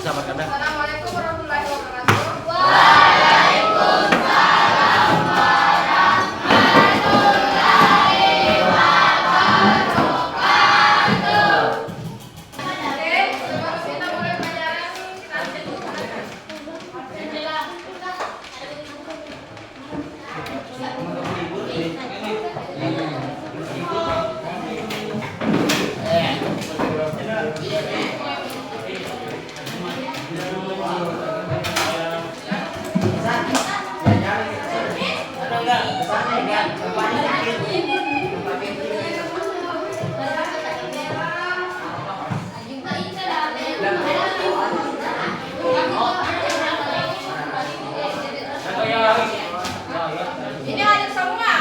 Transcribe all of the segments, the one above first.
Sahabat Kanda. Assalamualaikum warahmatullahi wabarakatuh. Waalaikumsalam warahmatullahi wabarakatuh. Oke, sebelum kita mulai pelajaran kita absen dulu. Ini ada semua.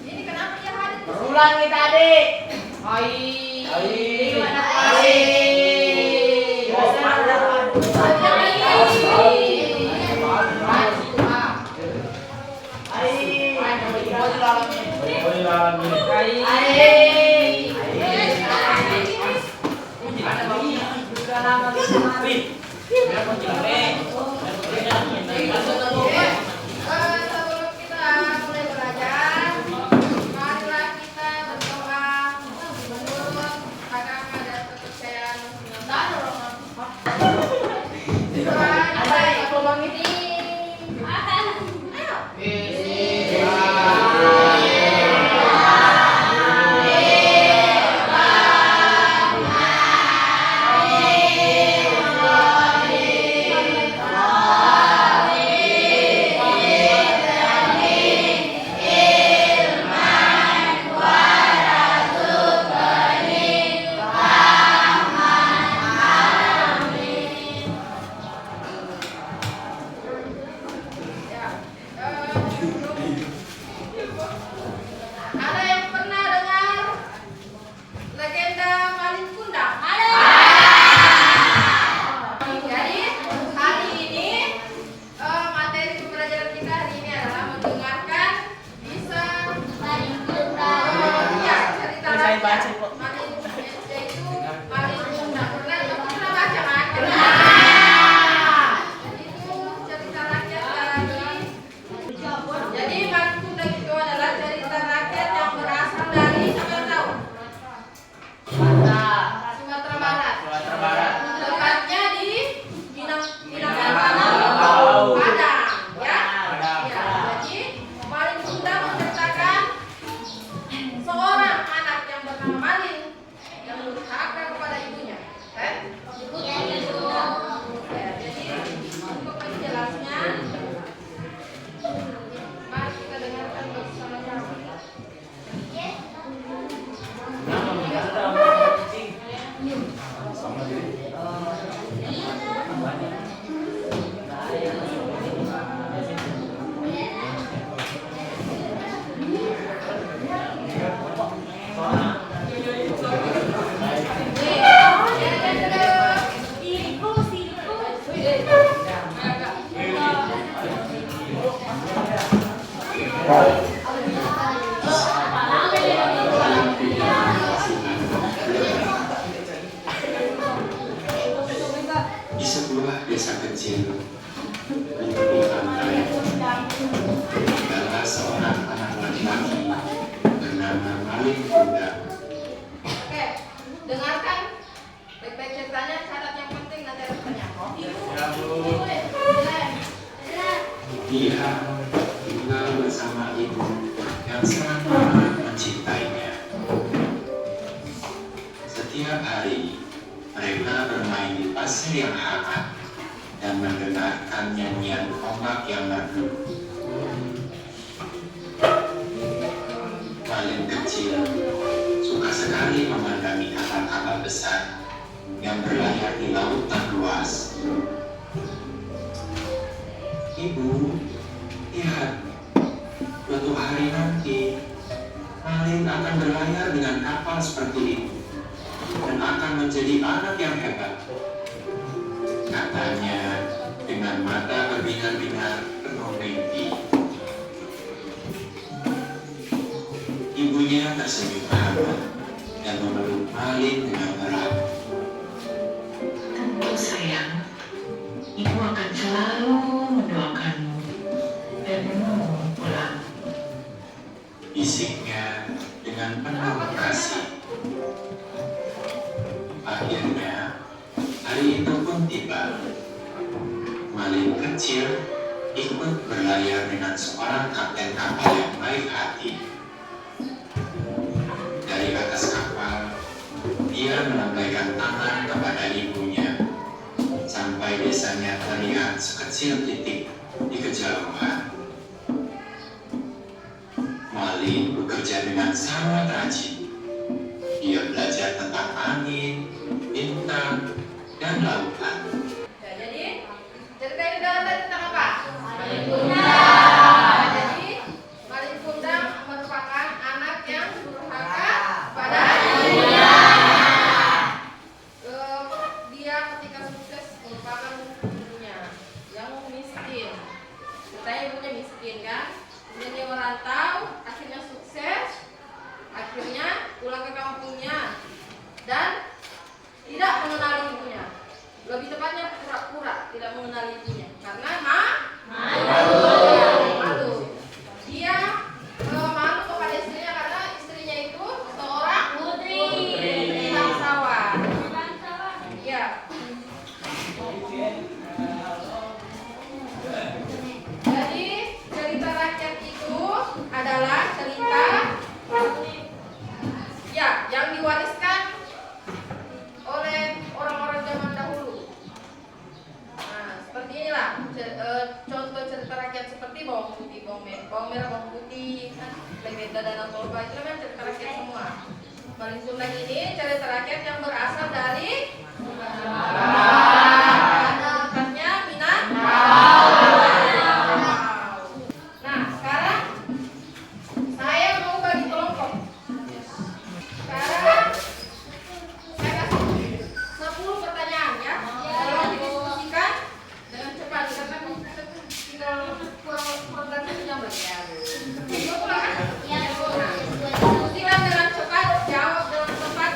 Ini kenapa dia hadir? Berulang nih tadi. Sebelum kita mulai belajar, marilah kita berdoa menurut agama dan kepercayaan Ada yang pernah dengar legenda Malin Kundang? Jadi hari ini materi pembelajaran kita hari ini adalah mendengarkan bisa ya cerita rakyat Malin, yaitu Malin Kundang. Pernah baca kan? Itu cerita rakyat dari. Jadi Malin Kundang itu adalah cerita rakyat yang berasal dari siapa yang tahu? Sumatera Barat. Tepatnya di Minangkabau, Padang, ya. Ya. Jadi Malin Kundang menceritakan seorang anak yang bernama Malin yang durhaka kepada ibunya. Ya, jadi untuk menjelasnya, mari kita dengarkan bersama-sama. Di sebuah desa kecil di pantai adalah seorang anak laki-laki bernama Malin Kundang. Oke, dengarkan baik-baik ceritanya, catat yang penting nanti ada pertanyaan. Dia tinggal bersama ibu yang sangat mencintainya. Setiap hari mereka bermain di pasir yang hangat dan mendengarkan nyanyian ombak yang merdu. Malin kecil suka sekali memandangi kapal-kapal besar yang berlayar di lautan luas. Ibu, lihat, suatu hari nanti Malin akan berlayar dengan kapal seperti ini dan akan akan menjadi anak yang hebat. Katanya dengan mata berbinar-binar penuh mimpi. Ibunya tersenyum hangat dan memeluk Malin dengan erat. Tentu sayang, ibu akan selalu mendoakanmu dan menunggu pulang. Bisiknya dengan penuh kasih. Akhirnya, hari itu pun tiba. Malin kecil ikut berlayar dengan seorang kapten kapal yang baik hati. Dari atas kapal, dia melambaikan tangan kepada ibunya, sampai desanya terlihat sekecil titik di kejauhan. Malin bekerja dengan sangat rajin. Dia belajar tentang angin, bintang, dan lautan. Ya, jadi cerita ini tentang apa? Malin Kundang. Jadi Malin Kundang merupakan anak yang durhaka pada ibunya. Dia ketika sukses merupakan ibunya yang miskin. Katanya ibunya miskin kan? Kemudian dia merantau, akhirnya sukses, akhirnya pulang ke kampungnya dan tidak mengenali ibunya. Lebih tepatnya pura-pura tidak mengenali ibunya karena malu. Dia malu kepada istrinya karena istrinya itu seorang putri bangsawan. Iya. Jadi cerita rakyat itu adalah cerita ya yang diwariskan oleh orang-orang zaman dahulu. Nah, seperti inilah contoh cerita rakyat seperti bawang putih, bawang merah, bawang putih, legenda Danau Toba itu memang cerita rakyat semua. Malin Kundang ini cerita rakyat yang berasal dari tempatnya Minangkabau. Nah, sekarang saya mau bagi kelompok. Sekarang saya kasih 10 pertanyaan ya. Tolong didiskusikan dengan cepat karena tinggal kurang dari sejam lagi ya. Bisa pulang kan? Nah, diskusikan dengan cepat, jawab dengan tepat.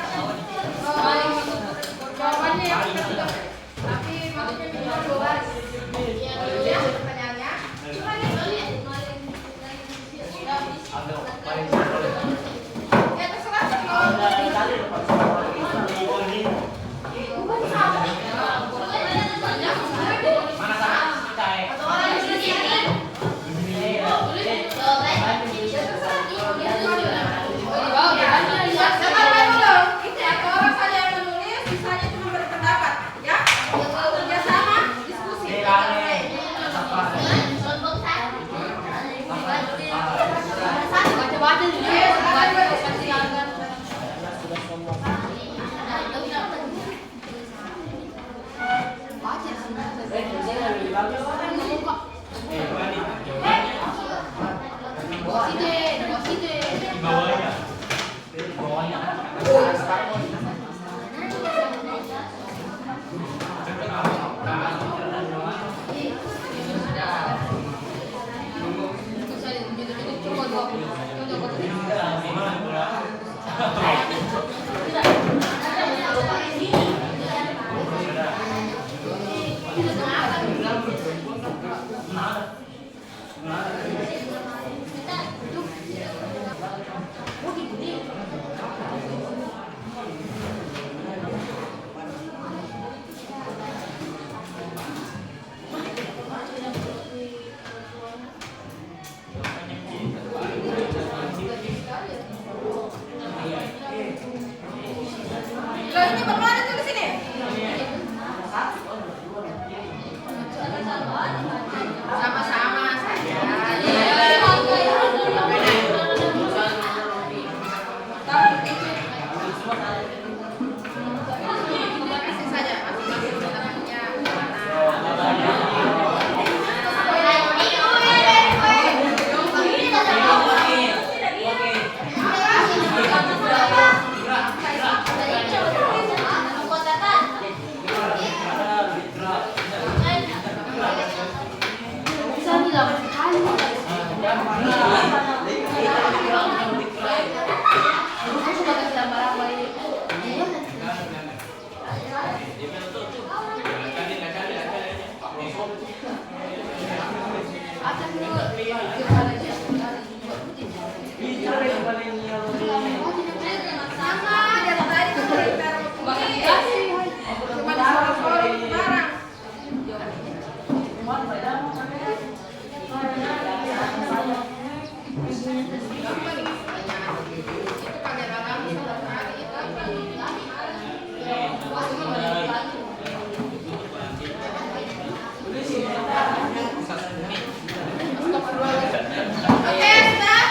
Oke, sudah?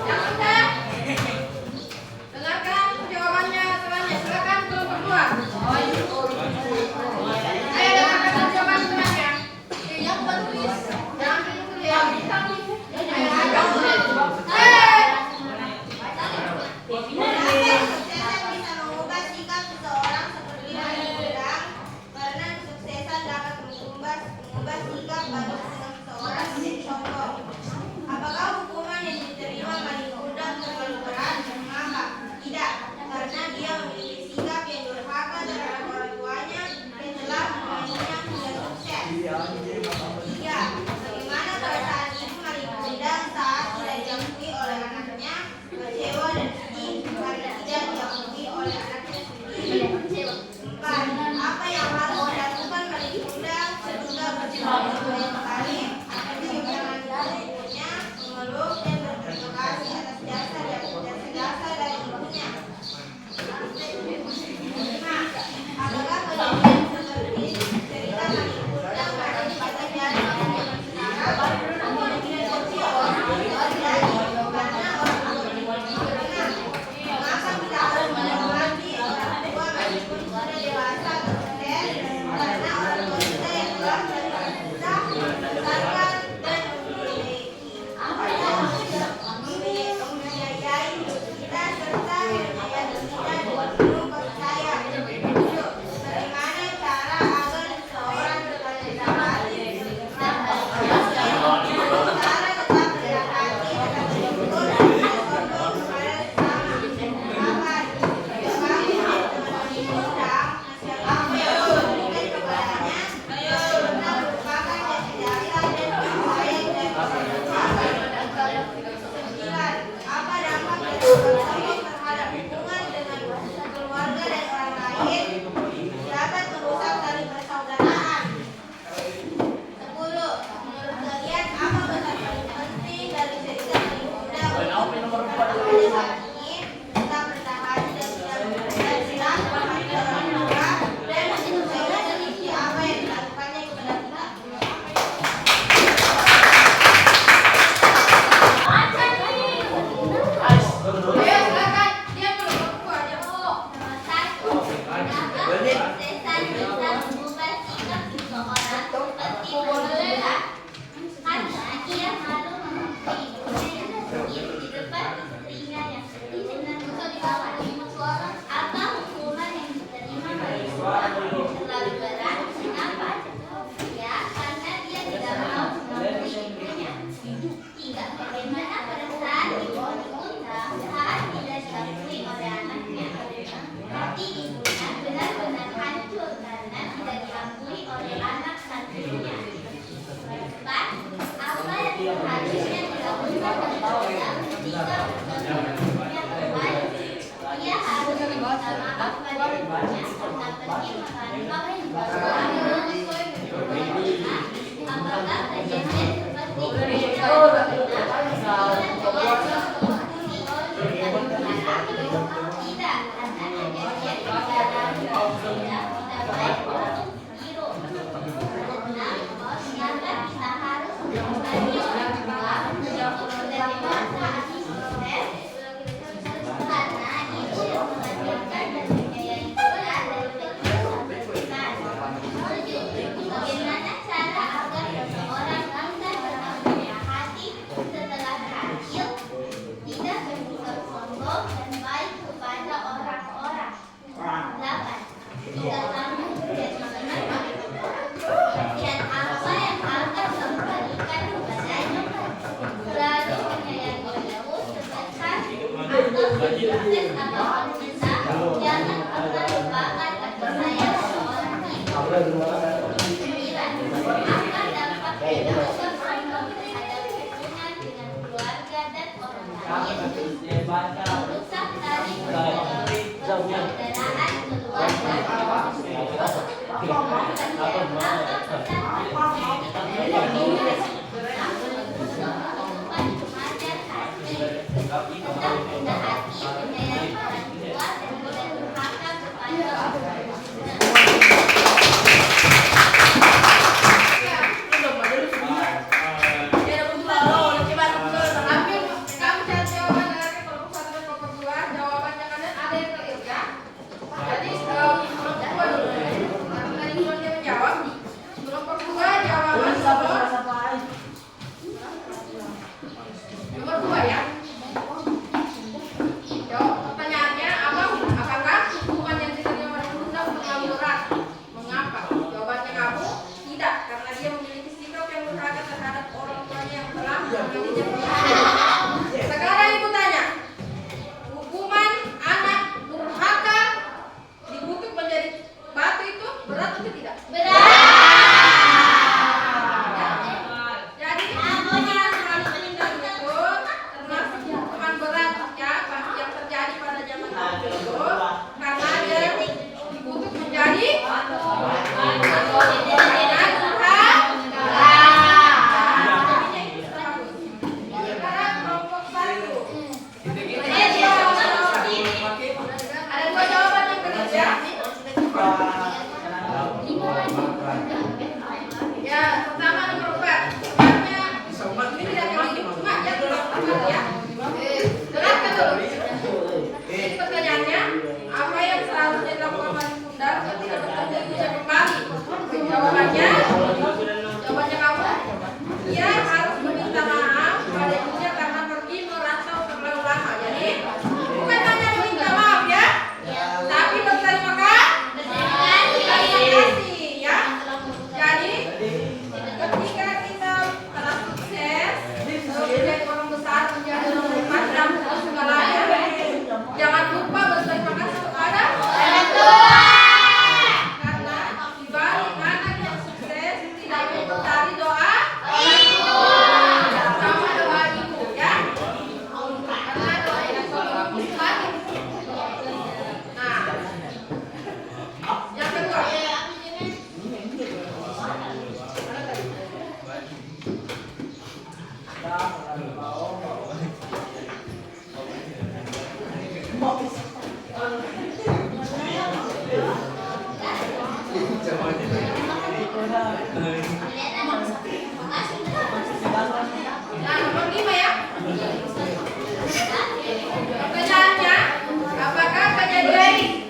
Yang sudah? Dengarkan jawabannya selanjutnya. Silakan kelompok kedua. Ayo dengarkan jawaban selanjutnya. Yang tulis. Jangan tulis ya. Kesuksesan bisa mengubah sikap seseorang seperti mengundang, karena kesuksesan dapat mengubah sikap pada seseorang menjadi sombong. Apakah hukuman yang diterima Malik Gundam terlalu berat? Maka tidak, karena dia memiliki sikap yang durhaka terhadap orang tuanya yang telah membuatnya tidak sukses. 3. Bagaimana perasaan ibu Malik Gundam saat tidak diakui oleh anaknya? Kecewa dan sedih karena tidak diakui oleh anaknya sendiri. 4. Apa yang harus dilakukan Malik Gundam sesudah bertemu dengan kali? Mencium tangan ibunya, memeluk dan berterima kasih atas jasa dari ibunya. 5. Apakah kejadian seperti cerita Malik Gundam ada di kata jari di zaman sekarang? Tidak kecil orang terjadi karena orang tua benar. Maka kita harus menghormati orang tua meskipun sudah dewasa atau sukses, karena orang tua kita yang telah memberikan kita, membesarkan dan membiayai hidup kita serta membiayai kita dengan penuh kasih sayang. 7. Bagaimana cara agar seseorang tetap rendah hati, tetap bersyukur, cara tetap rendah hati, tetap bersyukur dan tidak sombong kepada sesama. 8. Kami teman-teman Gundam, nasihat apa yang kau berikan kepadanya? Benar merupakan jasa-jasa dan kasih sayang dari orang tua. 9. Apa dampak dari sikap sombong terhadap hubungan dengan keluarga dan orang lain? Dapat merusak tali persaudaraan. 10. Menurut kalian apa pesan paling penting dari cerita Malik Gundam untuk pada saat ini? Tetap rendah hati dan tidak berkenan, memahami orang tua, dan mencintai selisih apa yang dilakukannya kepada kita. Ayo silakan. Diam dulu, kelompok kedua. Diam. Nomor 1. Apakah kesuksesan bisa mengubah sikap seseorang seperti wanita? Karena ia malu mengakui ibunya yang sakit di depan istrinya yang sedih dengan ketawa. Apa hukuman yang diterima Malik Gundam terlalu berat? Kenapa? Ya, karena dia tidak mau mengakui ibunya. 3. Bagaimana perasaan ibu Malik Gundam saat tidak diakui oleh anaknya? Hati ibunya benar-benar hancur karena tidak diakui oleh anak satunya. 4. Apa yang harusnya dilakukan Malik Gundam ketika bertemu ibunya kembali? Ia harus meminta maaf pada ibunya serta pergi merantau bahwa apakah kejadian seperti ini tidak, karena kejadian di dalam tidak baik untuk ditiru. 6. Mengapa kita harus membagi orang tua yang sudah dewasa atau sukses? Karena ibu yang mengajarkan dan membiayai kita dari kecil sampai besar. 7. Bagaimana cara agar seseorang bisa tetap rendah hati setelah berhasil Sekarang ibu tanya, hukuman anak durhaka dikutuk menjadi batu itu berat atau tidak? Berat. Jadi hukuman terlalu meninggal itu termasuk hukuman berat ya yang terjadi pada zaman itu karena dia dikutuk menjadi ya, pertama nomor 4. Ini tidak kami cuma ya ya. Dengarkan dulu. Jadi pertanyaannya, apa yang seharusnya dilakukan oleh undang ketika bertemu ibunya kembali? Jawabannya kamu. Ia harus meminta maaf pada ibunya karena pergi merantau terlalu lama. Jadi bukan hanya meminta maaf ya, tapi berterima kasih ya. Jadi ketika kita telah sukses menjadi orang besar, menjadi orang macam segalanya, jangan lupa berterima kasih kepada orang tua. Karena di balik anak yang sukses tidak mencari doa sama doa ibu ya. Karena doa yang selalu Tuhan. Nah, yang kedua. Nah, nomor 5 ya. Pertanyaannya, apakah kejadian ini?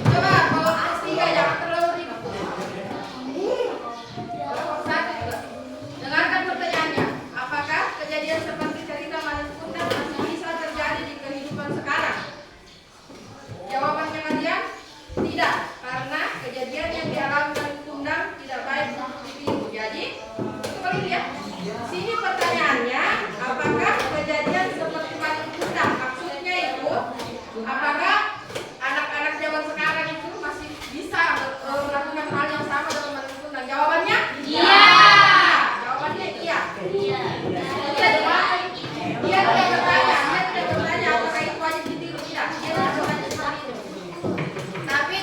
Coba kalau ketiga jangan terlalu ribet. Satu juga. Dengarkan pertanyaannya. Apakah kejadian seperti cerita Malin Kundang masih bisa terjadi di kehidupan sekarang? Jawabannya kalian tidak, karena kejadian yang dialami Malin Kundang tidak baik untuk ibu. Jadi itu kali ya. Sini pertanyaannya, apakah kejadian seperti Malin Kundang? Maksudnya itu, apakah anak-anak zaman sekarang itu masih bisa melakukan hal yang sama dengan Malin Kundang? Jawabannya iya. Jawabannya iya. Dia tidak bertanya apakah itu wajib ditiru, tidak. Dia tidak bertanya seperti itu. Tapi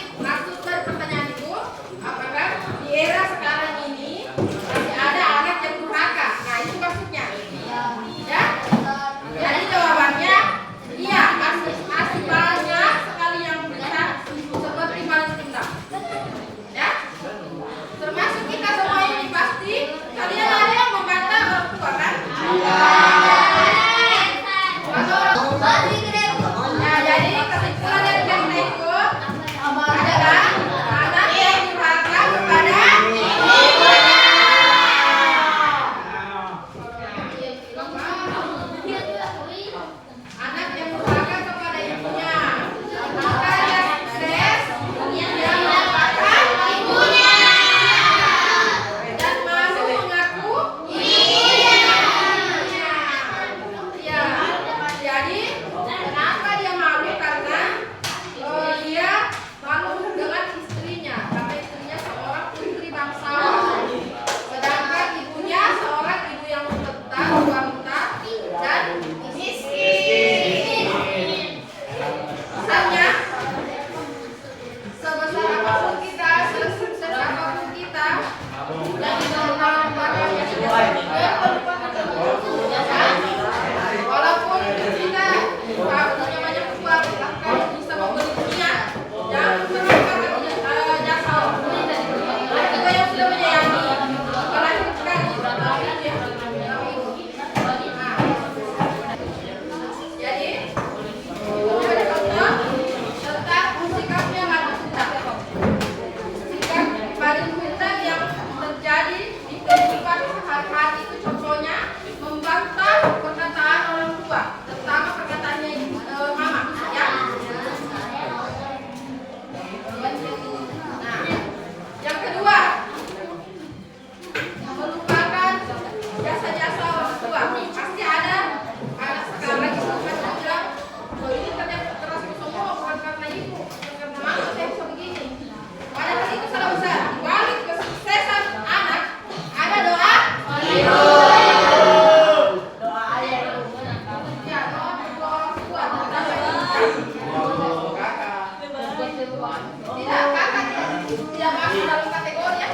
Tidak, kakak tidak masuk dalam kategori ya.